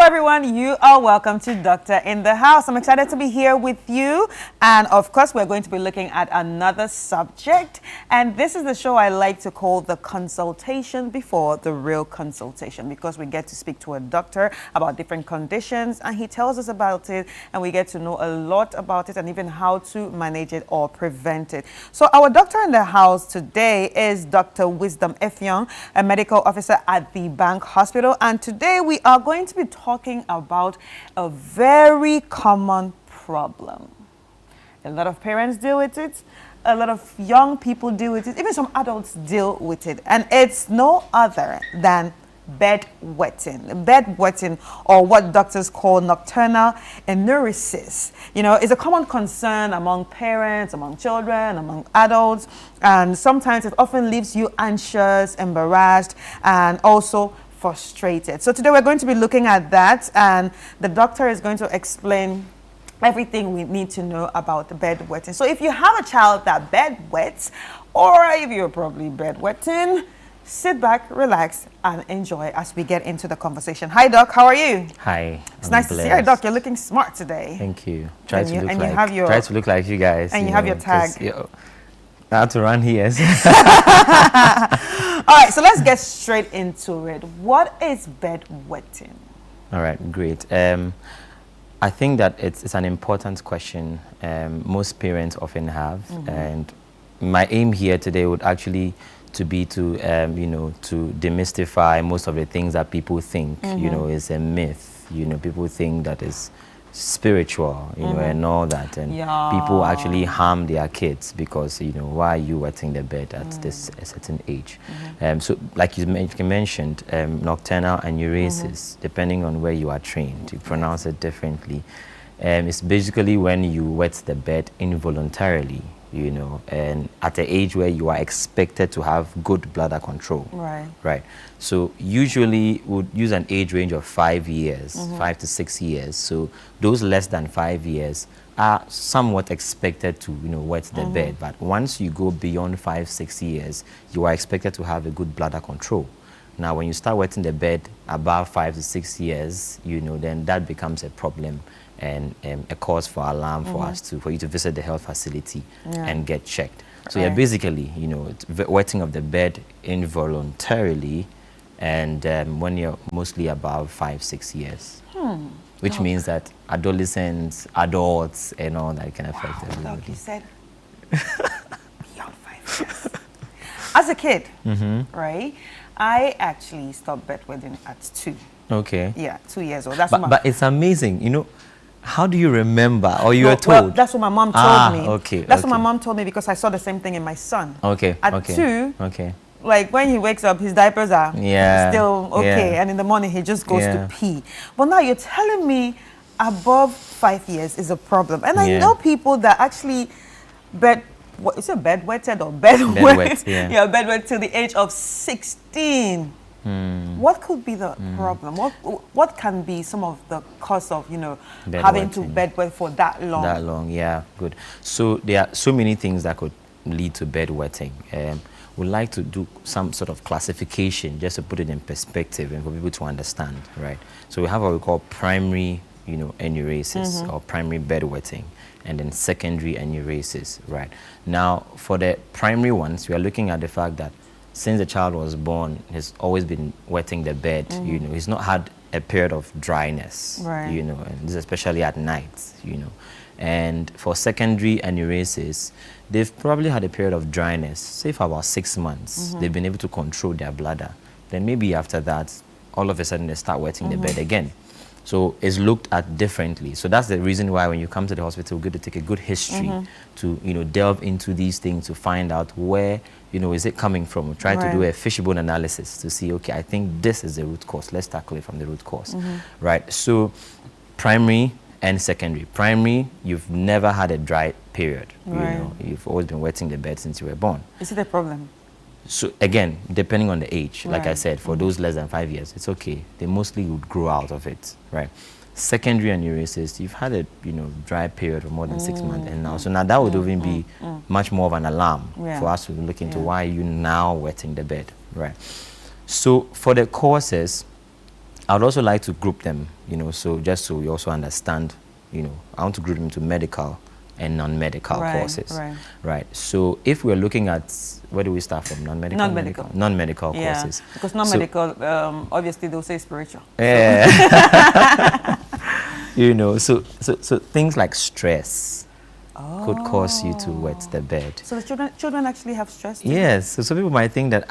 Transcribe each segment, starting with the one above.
everyone, you are welcome to Doctor in the House. I'm excited to be here with you, and of course we're going to be looking at another subject, and this is the show I like to call the consultation before the real consultation, because we get to speak to a doctor about different conditions and he tells us about it, and we get to know a lot about it and even how to manage it or prevent it. So our doctor in the house today is Dr. Wisdom Effiong, a medical officer at the Bank Hospital, and today we are going to be talking about a very common problem. A lot of parents deal with it, a lot of young people deal with it, even some adults deal with it, and it's no other than bedwetting. Bedwetting, or what doctors call nocturnal enuresis, is a common concern among parents, among children, among adults, and sometimes it often leaves you anxious, embarrassed, and also frustrated. So today we're going to be looking at that, and the doctor is going to explain everything we need to know about the bedwetting. So if you have a child that bedwets, or if you're probably bedwetting, sit back, relax, and enjoy as we get into the conversation. Hi, Doc. How are you? Hi. It's nice to see you, Doc. You're looking smart today. Try to look like you guys. And you have your tag. I have to run here. All right, so let's get straight into it. What is bedwetting? All right, great. I think that it's an important question most parents often have, and my aim here today would actually to demystify most of the things that people think is a myth. People think that is spiritual, and all that, and people actually harm their kids because why are you wetting the bed at this a certain age. So like you mentioned, nocturnal enuresis, depending on where you are trained, you pronounce it differently. It's basically when you wet the bed involuntarily, and at the age where you are expected to have good bladder control. Right. So usually would use an age range of 5 years, 5 to 6 years. So those less than 5 years are somewhat expected to, wet the bed. But once you go beyond 5, 6 years, you are expected to have a good bladder control. Now, when you start wetting the bed above 5 to 6 years, then that becomes a problem and a cause for alarm for you to visit the health facility and get checked. So basically, wetting of the bed involuntarily, and when you're mostly above 5, 6 years, which means that adolescents, adults, and all that can affect everybody. Like you said, beyond 5 years. As a kid, right, I actually stopped bedwetting at 2. Okay. Yeah, 2 years old. But it's amazing, how do you remember, or you were told? Well, that's what my mom told me. Okay. That's what my mom told me, because I saw the same thing in my son. Okay. At 2, like when he wakes up, his diapers are still okay, and in the morning he just goes to pee. But now you're telling me above 5 years is a problem, and I know people that actually is it bedwetted or bedwet? Bedwet till the age of 16. What could be the problem? What can be some of the cause of having to bedwet for that long? That long, yeah, good. So there are so many things that could lead to bedwetting. We'd like to do some sort of classification just to put it in perspective and for people to understand, right? So we have what we call primary, enuresis or primary bedwetting, and then secondary enuresis, right? Now, for the primary ones, we are looking at the fact that since the child was born, he's always been wetting the bed. He's not had a period of dryness, and this is especially at night, And for secondary enuresis, they've probably had a period of dryness, say for about 6 months. They've been able to control their bladder. Then maybe after that, all of a sudden they start wetting the bed again. So it's looked at differently. So that's the reason why when you come to the hospital, we're going to take a good history to, delve into these things to find out where, is it coming from. We try to do a fishbone analysis to see, okay, I think this is the root cause. Let's tackle it from the root cause, right? So primary and secondary. Primary, you've never had a dry period. You've always been wetting the bed since you were born. Is it a problem? So again, depending on the age, like I said, for those less than 5 years, it's okay. They mostly would grow out of it, right? Secondary enuresis, you've had a dry period of more than 6 months, and now that would even be much more of an alarm for us to look into why are you now wetting the bed, right? So for the causes, I would also like to group them, you know, so just so we also understand, you know, I want to group them into medical and non-medical courses. Right. So if we're looking at, where do we start from? Non-medical? Non-medical courses. Because non-medical, obviously they'll say spiritual. Yeah. You know, so things like stress could cause you to wet the bed. So the children actually have stress too? Yes. So some people might think that,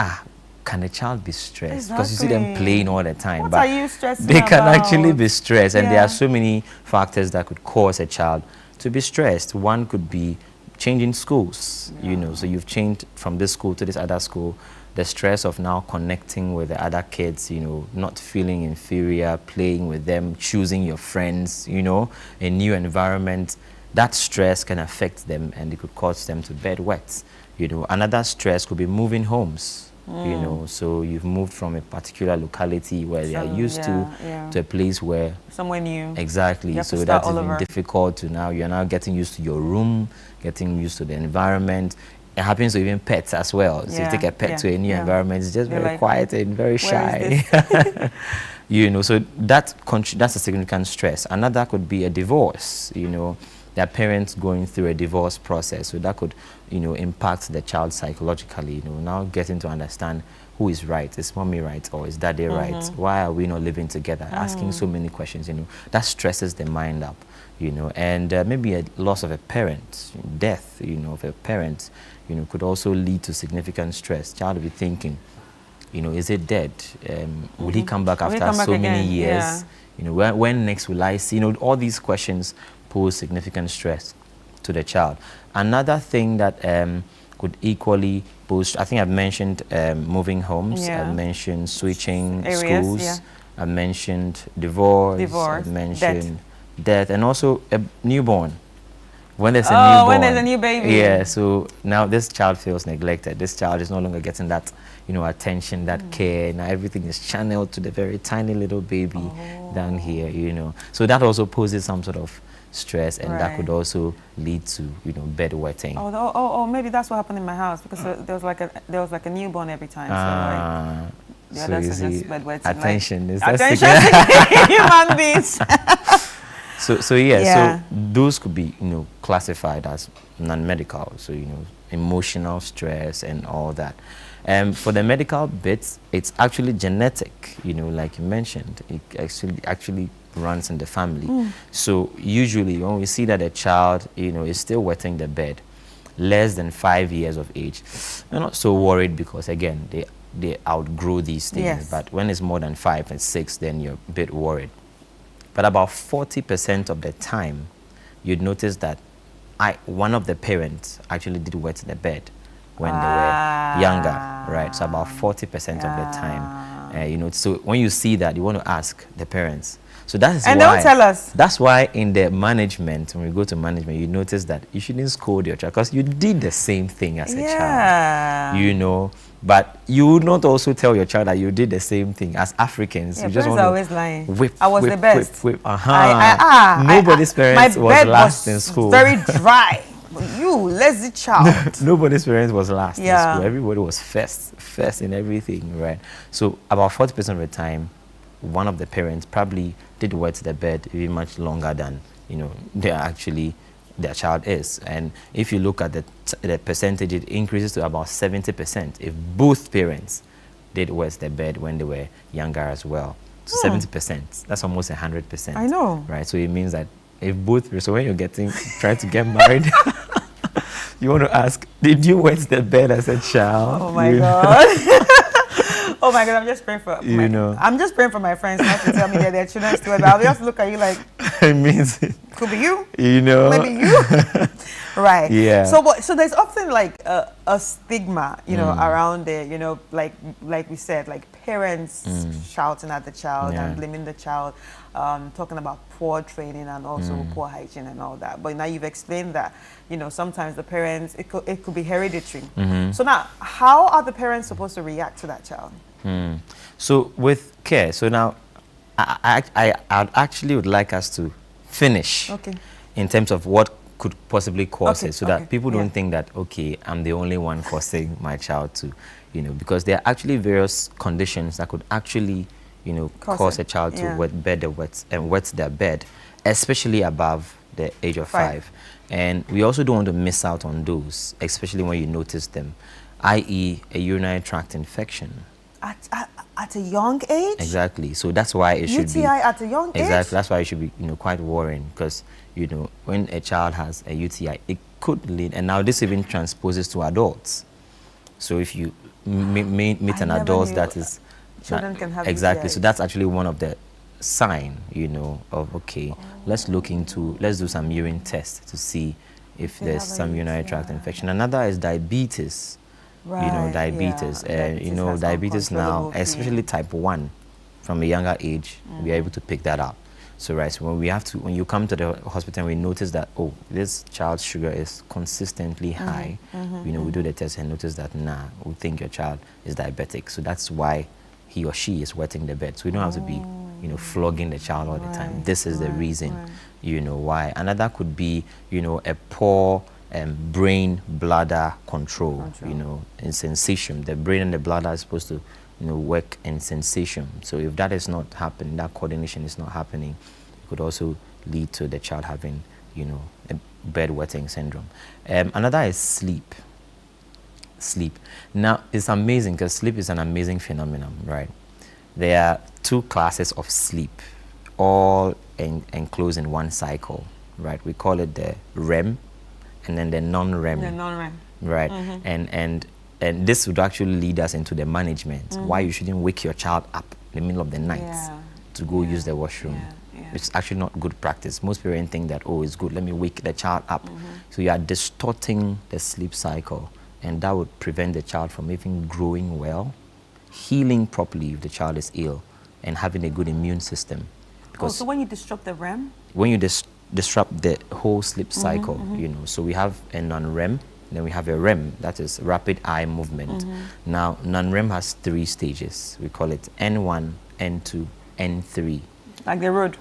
can a child be stressed? Because you see them playing all the time. What are you stressing They can about? actually be stressed, and there are so many factors that could cause a child to be stressed. One could be changing schools, you know, so you've changed from this school to this other school. The stress of now connecting with the other kids, you know, not feeling inferior, playing with them, choosing your friends, you know, a new environment. That stress can affect them, and it could cause them to bed wet. You know, another stress could be moving homes. You know, so you've moved from a particular locality where they are used to a place where somewhere new. Exactly. So that's even difficult to now. You're now getting used to your room, getting used to the environment. It happens to even pets as well. So you take a pet to a new environment, it's just very quiet and very shy. You know, so that's a significant stress. Another could be a divorce, you know. Their parents going through a divorce process, so that could, you know, impact the child psychologically. You know, now getting to understand who is right, is mommy right or is daddy right? Why are we not living together? Asking so many questions, you know, that stresses the mind up, you know. And maybe a loss of a parent, death, you know, of a parent, you know, could also lead to significant stress. Child will be thinking, you know, is it dead? Will he come back after so many years? You know, when next will I see? You know, all these questions pose significant stress to the child. Another thing that could equally pose, I think I've mentioned moving homes, I've mentioned switching schools, I've mentioned divorce, I've mentioned death, and also a newborn. When there's a newborn. When there's a new baby. Yeah, so now this child feels neglected. This child is no longer getting that, you know, attention, that care. Now everything is channeled to the very tiny little baby down here, you know. So that also poses some sort of stress, and that could also lead to, you know, bedwetting. Oh, maybe that's what happened in my house, because there was like a newborn every time. So so you see, attention is attention human beings. So those could be, you know, classified as non-medical. So, you know, emotional stress and all that. For the medical bits, it's actually genetic, you know, like you mentioned. It actually runs in the family. So usually when we see that a child, you know, is still wetting the bed, less than 5 years of age, you're not so worried, because again, they outgrow these things. But when it's more than 5 and 6, then you're a bit worried. But about 40% of the time, you'd notice that one of the parents actually did wet the bed when they were younger, right? So about 40% of the time, you know. So when you see that, you want to ask the parents. So that's why. Don't tell us. That's why in the management, when we go to management, you notice that you shouldn't scold your child, because you did the same thing as a child, you know. But you would not also tell your child that you did the same thing. As Africans, you just want to always lying. Whip, I was whip, the best. Whip, Nobody's parents was last in school. Very dry. You lazy child. Nobody's parents was last in school. Everybody was first in everything, right? So about 40% of the time, one of the parents probably did wet the bed even much longer than, you know, their child is. And if you look at the percentage, it increases to about 70% if both parents did wet the bed when they were younger as well. So 70%, that's almost 100%. I know. Right, so it means that if both, so when you're trying to get married, you want to ask, did you wet the bed as a child? Oh my God. Oh my God, I'm just praying for I'm just praying for my friends not to tell me that their children still, but I'll just look at you like, it means it. Could be you. You know. Maybe you. Right. Yeah. So there's often like a stigma, you know, around there, you know, like we said, like parents shouting at the child and blaming the child, talking about poor training and also poor hygiene and all that. But now you've explained that, you know, sometimes the parents, it could be hereditary. So now, how are the parents supposed to react to that child? So with care, so now I actually would like us to finish in terms of what could possibly cause it, so that people don't think that, okay, I'm the only one causing my child to, you know, because there are actually various conditions that could actually, you know, cause a child to wet their bed, especially above the age of 5. And we also don't want to miss out on those, especially when you notice them, i.e. a urinary tract infection. At a young age? Exactly. So that's why it should be... UTI at a young age? Exactly. That's why it should be, you know, quite worrying, because, you know, when a child has a UTI, it could lead... And now this even transposes to adults. So if you meet an adult that is... Children can have exactly. UTIs. So that's actually one of the sign, you know, of, okay, let's do some urine tests to see if there's some urinary tract infection. Another is diabetes. Right, you know, diabetes. You know, diabetes now, especially type 1, from a younger age, we are able to pick that up. So, right, so when you come to the hospital and we notice that, oh, this child's sugar is consistently high, you know, we do the test and notice that, nah, we think your child is diabetic. So that's why he or she is wetting the bed. So we don't have to be, you know, flogging the child all the time. This is the reason, you know, why. Another could be, you know, a poor brain bladder control, you know, in sensation. The brain and the bladder are supposed to, you know, work in sensation. So if that is not happening, that coordination is not happening, it could also lead to the child having, you know, a bedwetting syndrome. Another is sleep. Sleep. Now, it's amazing because sleep is an amazing phenomenon, right? There are 2 classes of sleep, all enclosed in one cycle, right? We call it the REM and then the non-REM. The non-REM. Right. And this would actually lead us into the management, why you shouldn't wake your child up in the middle of the night to go use the washroom. It's actually not good practice. Most parents think that, oh, it's good, let me wake the child up. So you are distorting the sleep cycle, and that would prevent the child from even growing well, healing properly if the child is ill, and having a good immune system. Because so when you disrupt the REM? When you disrupt the whole sleep cycle, you know, so we have a non-REM, then we have a REM, that is rapid eye movement. Now, non-REM has 3 stages. We call it N1, N2, N3. Like the road?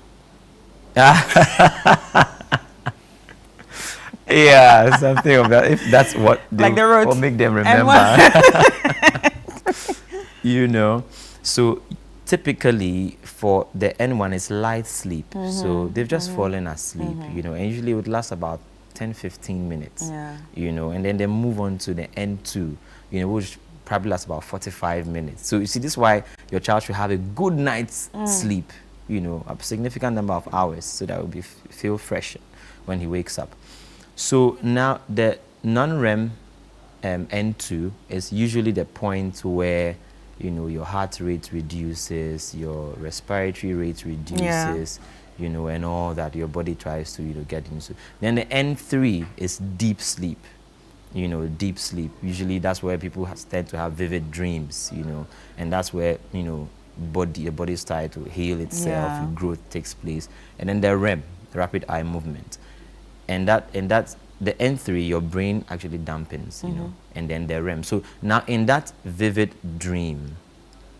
Yeah, something of that. If that's what they like the road. Or make them remember. You know, so typically for the N1 is light sleep. So they've just fallen asleep, you know, and usually it would last about 10-15 minutes, you know, and then they move on to the N2, you know, which probably lasts about 45 minutes. So you see, this is why your child should have a good night's sleep, you know, a significant number of hours, so that will feel fresh when he wakes up. So now the non-REM N2 is usually the point where, you know, your heart rate reduces, your respiratory rate reduces, you know, and all that your body tries to, you know, get into. Then the N3 is deep sleep, you know, deep sleep. Usually that's where people tend to have vivid dreams, you know, and that's where, you know, your body starts to heal itself, growth takes place. And then the REM, the rapid eye movement. And that's the N3, your brain actually dampens, you know, and then the REM. So now in that vivid dream,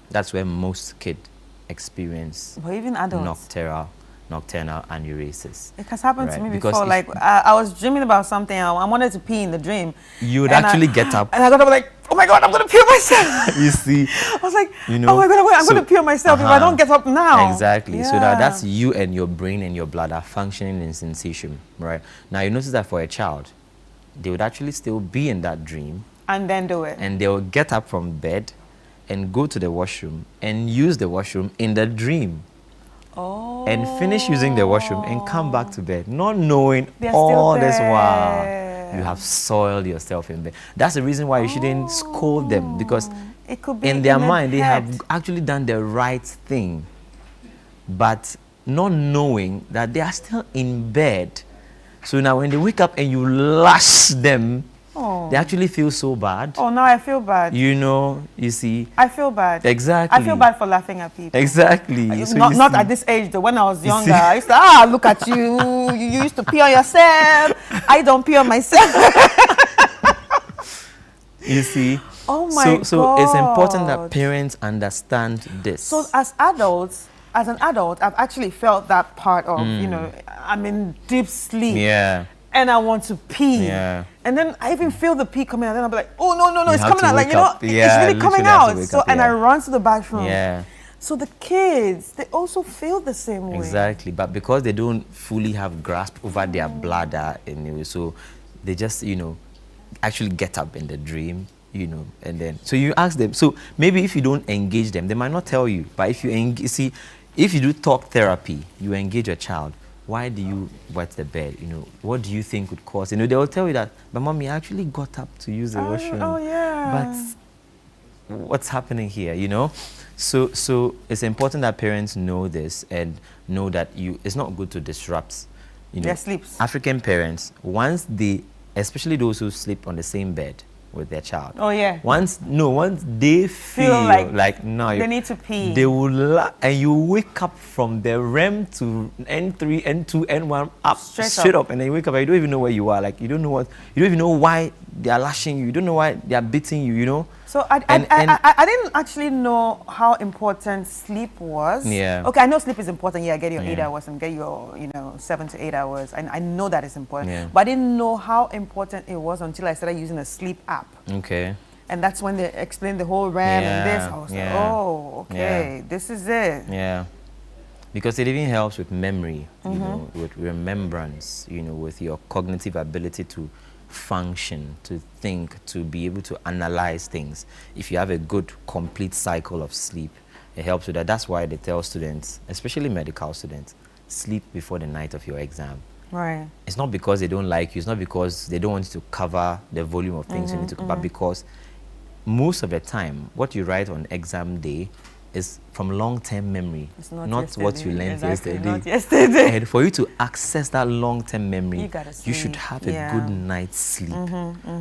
that's where most kids experience even adults. nocturnal anuresis. It has happened to me before. Like I was dreaming about something. I wanted to pee in the dream. You would actually get up. And I got up like, oh my God, I'm going to pee on myself. You see. I was like, you know, oh my God, I'm going to pee on myself if I don't get up now. Exactly. So that's you and your brain and your bladder functioning in sensation, right? Now you notice that for a child, they would actually still be in that dream. And then do it. And they will get up from bed and go to the washroom and use the washroom in the dream. Oh. And finish using the washroom and come back to bed, not knowing all this while you have soiled yourself in bed. That's the reason why you shouldn't scold them, because it could be in their mind they have actually done the right thing, but not knowing that they are still in bed. So now when they wake up and you lash them, they actually feel so bad. Oh, now I feel bad. You know, you see. I feel bad. Exactly. I feel bad for laughing at people. Exactly. So not at this age, though. When I was younger, I used to, look at you. You used to pee on yourself. I don't pee on myself. You see. Oh my God. So it's important that parents understand this. So as an adult, I've actually felt that part of, you know, I'm in deep sleep. Yeah. And I want to pee. Yeah. And then I even feel the pee coming out. And then I'll be like, oh, no, it's coming out. Like, you know, yeah, it's really coming out. So, and I I run to the bathroom. Yeah. So the kids, they also feel the same way. Exactly, but because they don't fully have grasp over their bladder anyway, so they just, you know, actually get up in the dream, you know, and then, so you ask them, so maybe if you don't engage them, they might not tell you, but if you engage, see, if you do talk therapy, you engage a child, why do you wet the bed? You know, what do you think would cause? You know, they will tell you that, but mommy actually got up to use the washroom. Oh, yeah. But what's happening here, you know? So it's important that parents know this and know that it's not good to disrupt, you know, their sleeps. African parents, once they, especially those who sleep on the same bed with their child. Oh, yeah. Once they feel like no, they need to pee. They will, and you wake up from the REM to N3, N2, N1, up, straight up, and then you wake up and you don't even know where you are. Like, you don't even know why they are lashing you. You don't know why they are beating you, you know? So I didn't actually know how important sleep was. Yeah. Okay, I know sleep is important. Yeah, get your 8 hours and get your, 7 to 8 hours. And I know that is important. Yeah. But I didn't know how important it was until I started using a sleep app. Okay. And that's when they explained the whole REM and this. I was like, oh, okay, this is it. Yeah. Because it even helps with memory, you know, with remembrance, you know, with your cognitive ability to function, to think, to be able to analyze things. If you have a good, complete cycle of sleep, it helps with that. That's why they tell students, especially medical students, sleep before the night of your exam. Right. It's not because they don't like you. It's not because they don't want you to cover the volume of things you need to cover, but because most of the time, what you write on exam day is from long-term memory, it's not what you learned yesterday. Not yesterday. And for you to access that long-term memory, you should have a good night's sleep.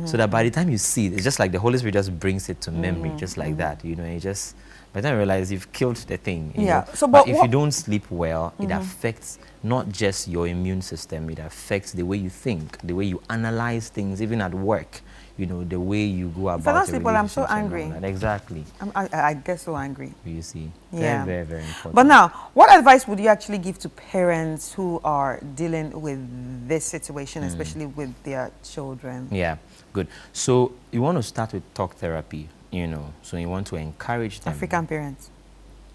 So that by the time you see it, it's just like the Holy Spirit just brings it to memory, just like that. You know, it just, by the time you realize you've killed the thing. You know? So, but if you don't sleep well, it affects not just your immune system, it affects the way you think, the way you analyze things, even at work. You know, the way you go about it. If I don't sleep well, I'm so angry. Exactly. I get so angry. You see. Yeah. Very, very, very important. But now, what advice would you actually give to parents who are dealing with this situation, especially with their children? Yeah, good. So you want to start with talk therapy, you know. So you want to encourage them. African parents.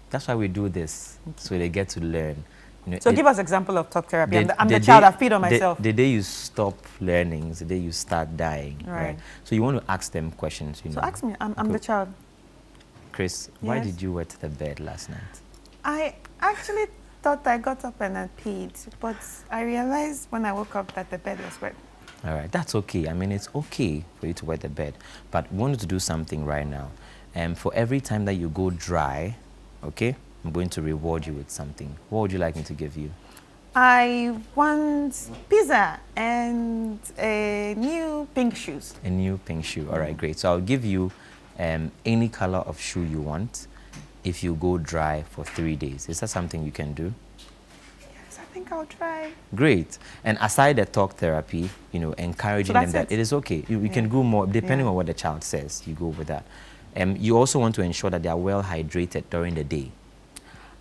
That's why we do this, so they get to learn. You know, so give us example of talk therapy. I'm the child, I've peed on myself. The day you stop learning is the day you start dying, right? So you want to ask them questions, you know. So ask me, I'm the child. Chris, why did you wet the bed last night? I actually thought I got up and I peed, but I realized when I woke up that the bed was wet. All right, that's okay. I mean, it's okay for you to wet the bed, but we want to do something right now. And for every time that you go dry, okay, I'm going to reward you with something. What would you like me to give you? I want pizza and a new pink shoes. A new pink shoe. All right, great. So I'll give you any color of shoe you want if you go dry for 3 days. Is that something you can do? Yes, I think I'll try. Great. And aside the talk therapy, you know, encouraging them that it is okay. You can go more, depending on what the child says, you go with that. You also want to ensure that they are well hydrated during the day.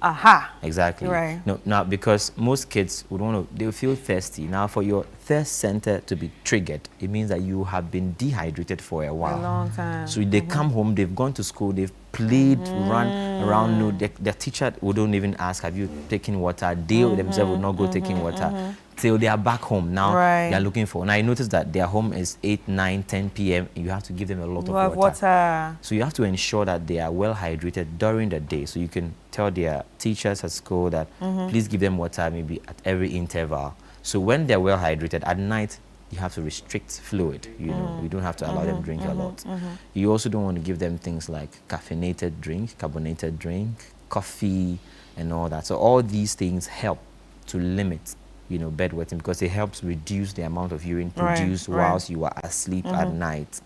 Aha. Exactly. Right. No, now, because most kids would want to, they'll feel thirsty. Now, for your thirst center to be triggered, it means that you have been dehydrated for a while. A long time. So they come home, they've gone to school, they've played, run around. No, the teacher wouldn't even ask, have you taken water? They themselves would not go taking water till they are back home. Now they are looking for. Now you notice that their home is 8, 9, 10 p.m. You have to give them a lot of water. So you have to ensure that they are well hydrated during the day. So you can tell their teachers at school that please give them water maybe at every interval. So when they're well hydrated at night, you have to restrict fluid. You know, you don't have to allow them drink a lot. You also don't want to give them things like caffeinated drink, carbonated drink, coffee, and all that. So all these things help to limit, you know, bedwetting, because it helps reduce the amount of urine produced whilst you are asleep at night.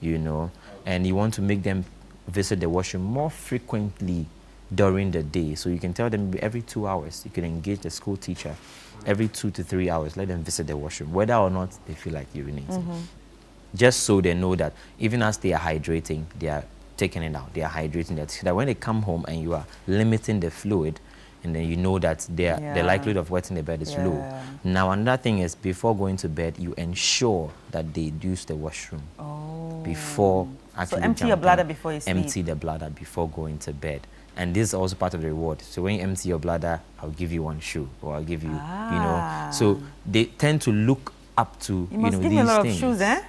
You know, and you want to make them visit the washroom more frequently during the day. So you can tell them every 2 hours. You can engage the school teacher every 2 to 3 hours. Let them visit the washroom, whether or not they feel like urinating. Just so they know that even as they are hydrating, they are taking it out. They are hydrating that. So that when they come home and you are limiting the fluid, and then you know that the likelihood of wetting the bed is low. Now, another thing is, before going to bed, you ensure that they use the washroom before actually empty your bladder before you sleep. Empty the bladder before going to bed. And this is also part of the reward. So when you empty your bladder, I'll give you one shoe, or I'll give you, you know. So they tend to look up to, you must know, give these me a lot things. of shoes, eh?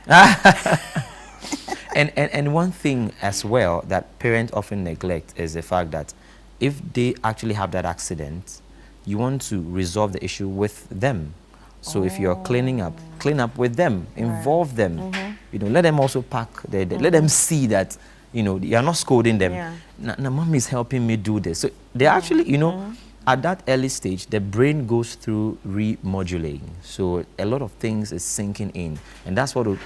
And one thing as well that parents often neglect is the fact that if they actually have that accident, you want to resolve the issue with them. So if you're cleaning up, clean up with them, involve them. You know, let them also pack. Let them see that, you know, you're not scolding them. Now, mom is helping me do this. So they actually, you know, at that early stage, the brain goes through remodulating. So a lot of things is sinking in, and that's what will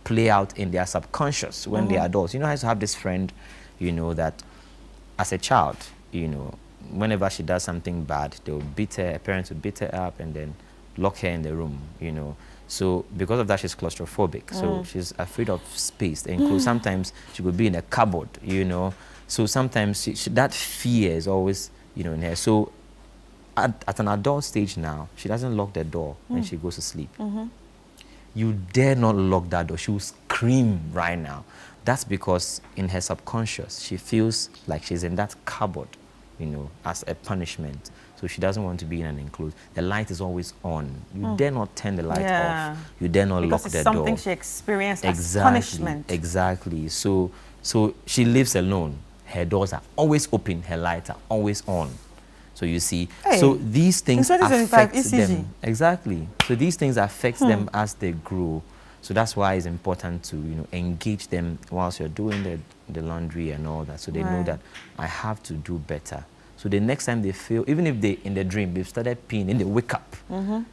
play out in their subconscious when they're adults. You know, I used to have this friend, you know, that as a child, you know, whenever she does something bad, they will beat her. Her parents will beat her up and then lock her in the room, you know. So because of that, she's claustrophobic. So she's afraid of space. Sometimes she could be in a cupboard, you know. So sometimes that fear is always, you know, in her. So at an adult stage now, she doesn't lock the door when she goes to sleep. You dare not lock that door. She will scream right now. That's because in her subconscious, she feels like she's in that cupboard, you know, as a punishment. So she doesn't want to be in an enclosed. The light is always on. You dare not turn the light off. You dare not lock the door. Because it's something she experienced as punishment. Exactly. So she lives alone. Her doors are always open. Her lights are always on. So you see, so these things affect them. Exactly. So these things affect them as they grow. So that's why it's important to, you know, engage them whilst you're doing the laundry and all that. So they know that I have to do better. So the next time they feel, even if they in the dream they've started peeing, then they wake up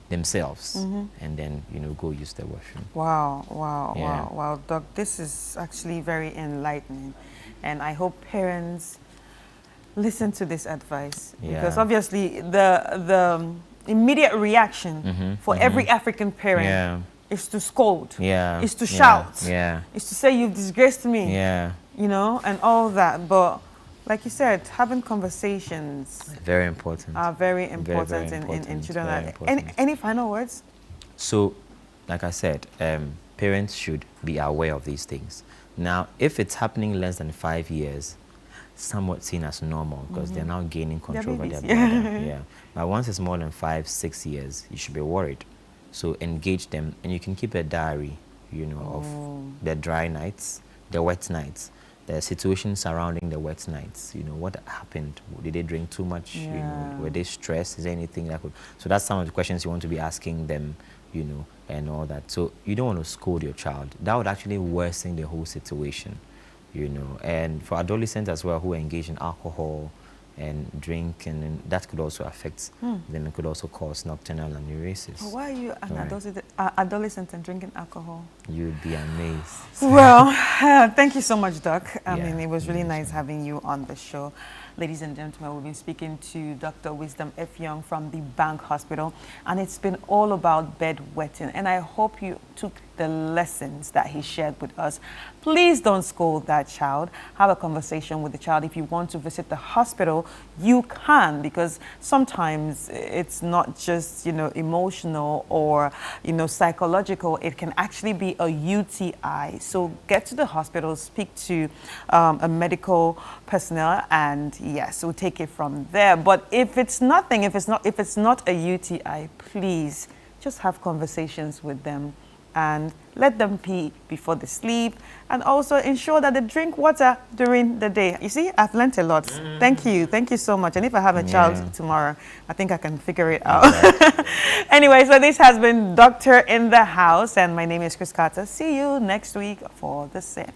themselves and then, you know, go use the washroom. Wow, Doc, this is actually very enlightening, and I hope parents listen to this advice, because obviously the immediate reaction for every African parent is to scold, is to shout, is to say you've disgraced me, you know, and all that. But like you said, having conversations very important. Are very important, in children. Any final words? So, like I said, parents should be aware of these things. Now, if it's happening less than 5 years, somewhat seen as normal, because they're now gaining control over their body. But once it's more than 5, 6 years, you should be worried. So engage them, and you can keep a diary, you know, of the dry nights, the wet nights, the situations surrounding the wet nights. You know, what happened? Did they drink too much? You know, were they stressed? Is there anything that could? So that's some of the questions you want to be asking them, you know, and all that. So you don't want to scold your child. That would actually worsen the whole situation, you know. And for adolescents as well who engage in alcohol and drink, and that could also affect them. It could also cause nocturnal aneurysms. Why are you an adolescent and drinking alcohol? You'd be amazed. Well, thank you so much, Doc. I mean, it was really nice having you on the show. Ladies and gentlemen, we've been speaking to Dr. Wisdom F. Young from the Bank Hospital, and it's been all about bedwetting. And I hope you took the lessons that he shared with us. Please don't scold that child. Have a conversation with the child. If you want to visit the hospital, you can, because sometimes it's not just, you know, emotional or, you know, psychological. It can actually be a UTI. So get to the hospital, speak to a medical personnel, and yes, we'll take it from there. But if it's nothing, if it's not a UTI, please just have conversations with them and let them pee before they sleep, and also ensure that they drink water during the day. You see, I've learned a lot. Thank you so much. And if I have a child tomorrow, I think I can figure it out. Anyway, so this has been Doctor in the House, and my name is Chris Carter. See you next week for the same.